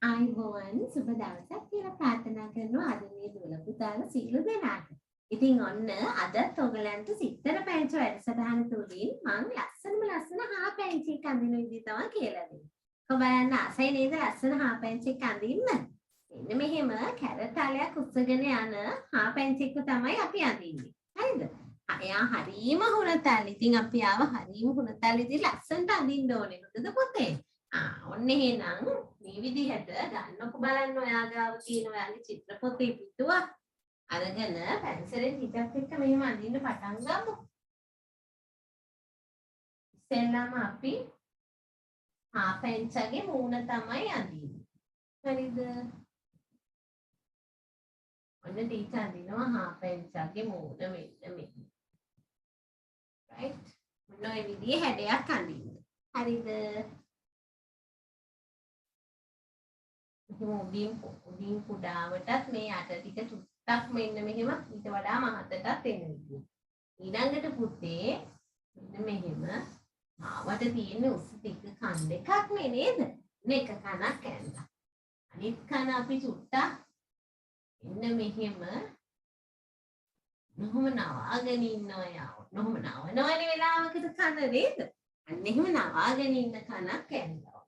ආයිබෝවන් සුබ දවසක් කියලා ප්‍රාර්ථනා කරනවා අද මේ දුවල පුතාලා සියලු දෙනාට. ඉතින් ඔන්න අදත් ඔයගලන්ට සිත්තර පැංච වැඩසටහන තුලින් මම ලස්සන හා පැංචි එක අඳින විදිහ තමයි කියලා දෙන්නේ. කො බලන්න ආසයි නේද ලස්සන හා පැංචි එක අඳින්න? මෙන්න මෙහෙම කැරට් තලයක් උස්සගෙන යන හා පැංචි එක තමයි අපි අඳින්නේ. හරිද? එයා හරීම හුරතල්. ඉතින් අපි ආව හරීම හුරතල් ඉතින් ලස්සනට අඳින්න ඕනේ. මොකද පුතේ? ඔන්න එහෙනම් මේ විදිහට ගන්නකො බලන්න ඔයා ගාව තියෙන ඔයාගේ චිත්‍රපොතේ පිටුවක් අරගෙන පැන්සලෙන් හිතක් එක්ක මෙහෙම අඳින්න පටන් ගමු. ඉස්සෙල්ලාම අපි හා පැන්චගේ මූණ තමයි අඳින්නේ. හරිද? ඔන්න ටීචර් අඳිනවා හා පැන්චගේ මූණ මෙන්න මෙහෙම. right? ඔන්න ඔය විදිහේ හැඩයක් අඳින්න. හරිද? උඩින් කුඩාවටත් මේ යට ටික චුට්ටක් මෙන්න මෙහෙම ඊට වඩා මහතටත් එන්න විදිය. ඊළඟට පුතේ මෙන්න මෙහෙම ආවට තියෙන උස් ටික කන් දෙකක් නේ නේද? මේක කනක් ඇන්දා. අනිත් කන අපි චුට්ටක් මෙන්න මෙහෙම නොහොම නවාගෙන ඉන්නවා යාව. නොහොම නවනවන වෙලාවකට කන නේද? අන්න එහෙම නවාගෙන ඉන්න කනක් ඇන්දා.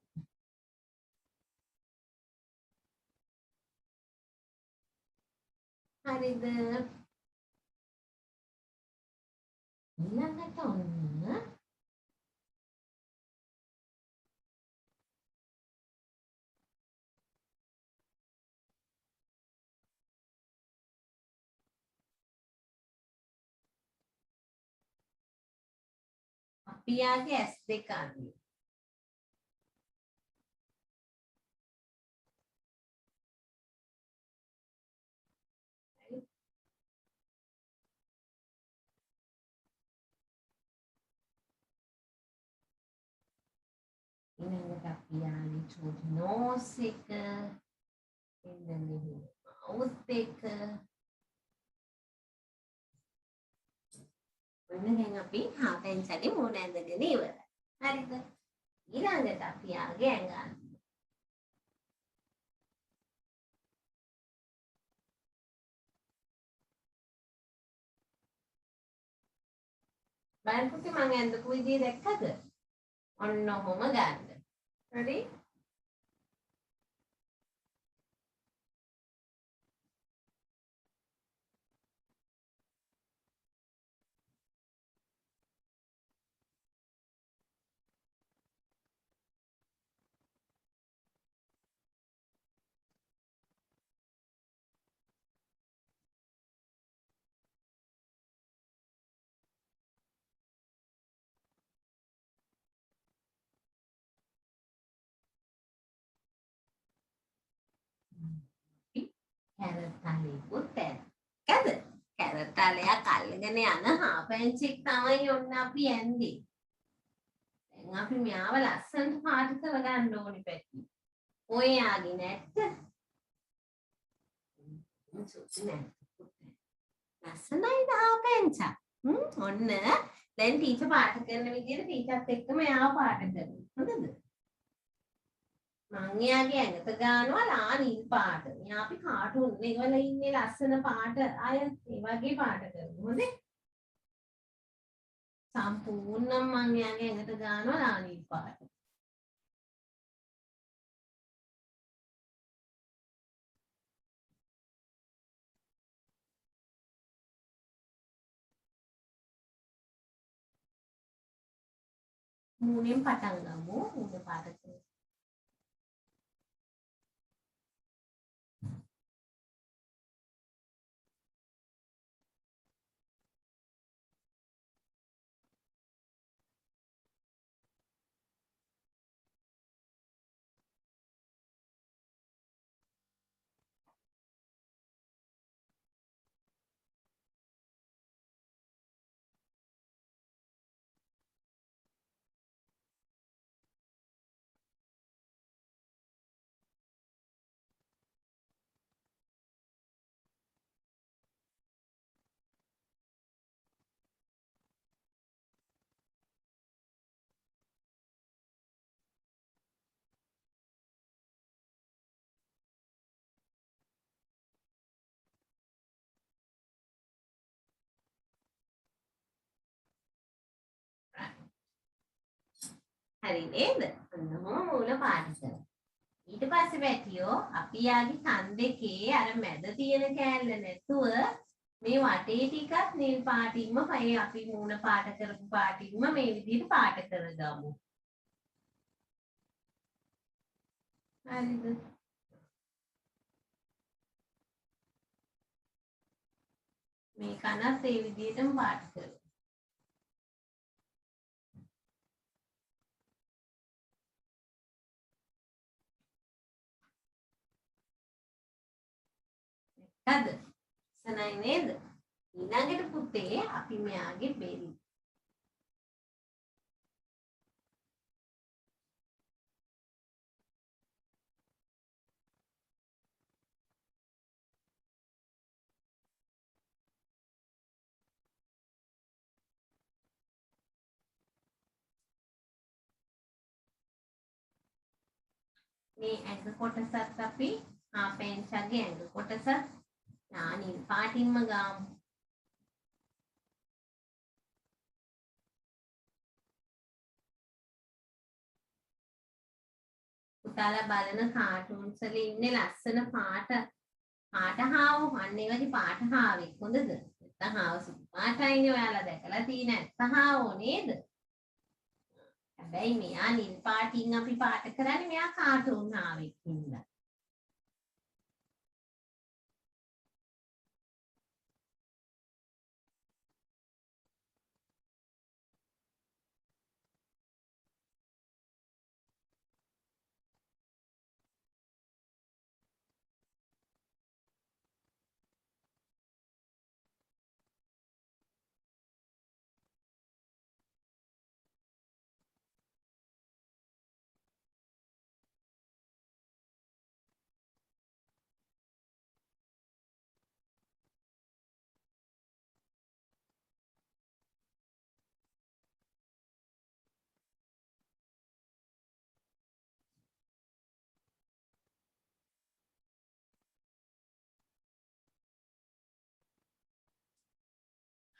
හරිද? ඊළඟට ඔන්න අපි යාගේ ඇස් දෙක අඳිමු. ඊළඟට අපි යාගේ චූටි නෝස් එක එන්න මෙහෙම මවුත් එක ඔන්න දැන් අපි හා පැන්සලේ මූණ ඇඳගෙන ඉවරයි. හරිද? ඊළඟට අපි යාගේ ඇඟ අඳිමු. බලන්න පුතේ මම ඇඳපු විදිය දැක්කද? ඔන්න ඔහොම ගන්න. හරි? කැරට් තලෙකුත් ඇද්ද? කැරට් තලයක් අල්ලගෙන යන හා පැන්චෙක් තමයි ඔන්න අපි ඇන්දේ. දැන් අපි මෙයාව ලස්සනට පාට කරගන්න ඕනේ පැටි. ඔය යාගේ නැට්ට. ලස්සනයිද හා පැන්චා? ඔන්න දැන් ටීචර් පාට කරන විදිහට ටීචර්ත් එක්කම යාව පාට කරමු. හොඳද? මං එයාගේ ඇඟට ගානවා ලා නිල් පාට. මෙයා අපි කාටුන් වල ඉන්නේ ලස්සන පාට අය ඒ වගේ පාට කරමු. හොඳේ? සම්පූර්ණයෙන් මං එයාගේ ඇඟට ගානවා ලා නිල් පාට. මූණෙන් පටන් ගමු. මූණ පාට කරමු. හරි නේද? අන්න මූල පාට කරා. ඊට පස්සේ වැටියෝ අපි යාගේ කන් දෙකේ අර මැද තියෙන කෑල්ල නැතුව මේ වටේ ටිකක් නිල් පාටින්ම අපි මූණ පාට කරපු පාටින්ම මේ විදිහට පාට කරගමු. හරිද? මේ කනත් ඒ විදිහටම පාට කරමු. හරිද? සනයි නේද? ඊළඟට පුතේ අපි මෙයාගේ බෙරි මේ ඇඟ කොටසත් අපි පෙන්චගේ ඇඟ කොටස නිල් පාටින්ම ගාමු. පුතාලා බලන කාටුන්ස් වල ඉන්නේ ලස්සන පාට හාව අන්න ඒ වගේ පාට හාවෙක් හොඳද? නැත්නම් හාව සුදු පාටයිනේ ඔයාලා දැකලා තියෙන ඇත්ත හාවෝ නේද? හැබැයි මෙයා නිල් පාටින් අපි පාට කරන්නේ මෙයා කාටුන් හාවෙක් හින්දා.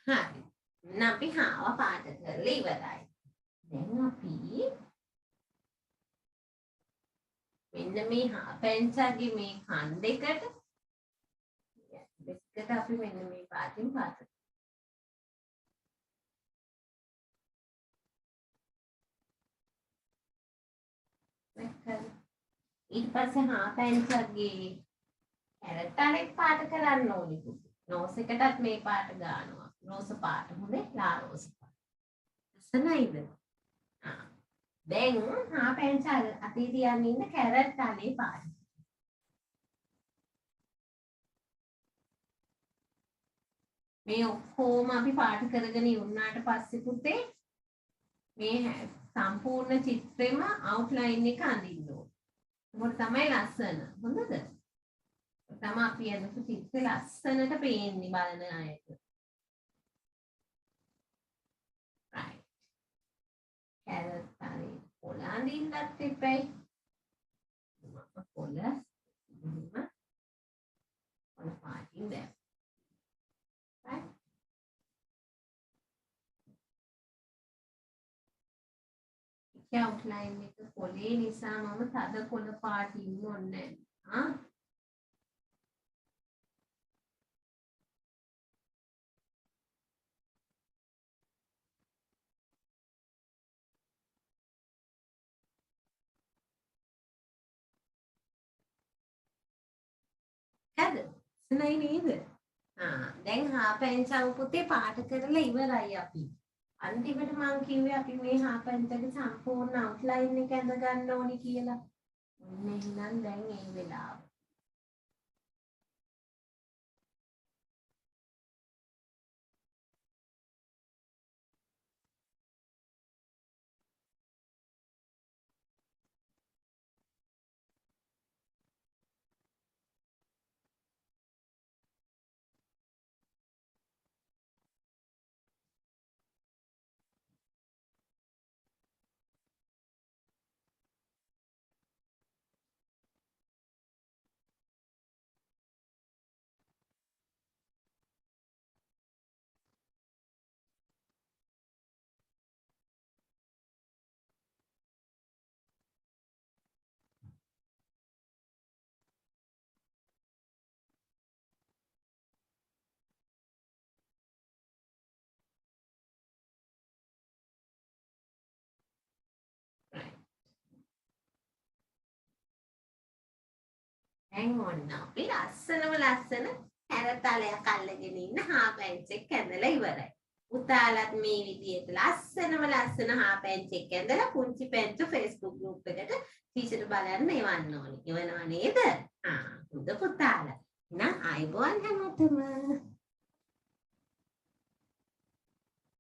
හරි. අපි හාව පාට කරලා ඉවරයි. දැන් අපි මෙන්න මේ පැංචාගේ මේ කන් දෙකට අපි මෙන්න මේ පාටින් පාට ඊට පස්සේ පැංචාගේ කැරට් අනෙක් පාට කරන්න ඕනි පුතේ. නෝස් එකටත් මේ පාට ගන්නවා. රෝස පාට හොඳේ ලා රෝස පාට. ලස්සනයිද? දැන් පැංචා අතේ තියන්න ඉන්න කැරට් අනේ පාට. මේ ඔක්කොම අපි පාට කරගෙන ඉවරනාට පස්සේ පුතේ මේ සම්පූර්ණ චිත්‍රෙම අවුට්ලයින් එක අඳින්න ඕනේ. මොකද තමයි ලස්සන. හොඳද? තමයි අපි අදපු චිත්‍රය ලස්සනට පේන්නේ බලන අයට. right. කැරට් අනේ පොළ අඳින්නත් එපයි. පොළ පාටින් දැන් outline එක පොලේ නිසා මම තද කොළ පාටින් ඕනේ නැහැ. හරිද? නෑ නේද? දැන් පැංචාව පුතේ පාට කරලා ඉවරයි අපි. අන්තිමට මම කිව්වේ අපි මේ පැංචාගේ සම්පූර්ණ අවුට්ලයින් එක ඇඳ ගන්න ඕනි කියලා. ඔන්න එහෙනම් දැන් ඒ වෙලාව. දැන් ඔන්න අපි ලස්සනම ලස්සන හැරතලයක් අල්ලගෙන ඉන්න හාපැන්ච් එක ඇඳලා ඉවරයි. පුතාලත් මේ විදිහට ලස්සනම ලස්සන හාපැන්ච් එක ඇඳලා පුංචි පැංචෝ Facebook group එකට ටීචර් බලන්න එවන්න ඕනේ. එවනවා නේද? හොඳ පුතාලා. එහෙනම් ආයිබෝන් හැමෝටම.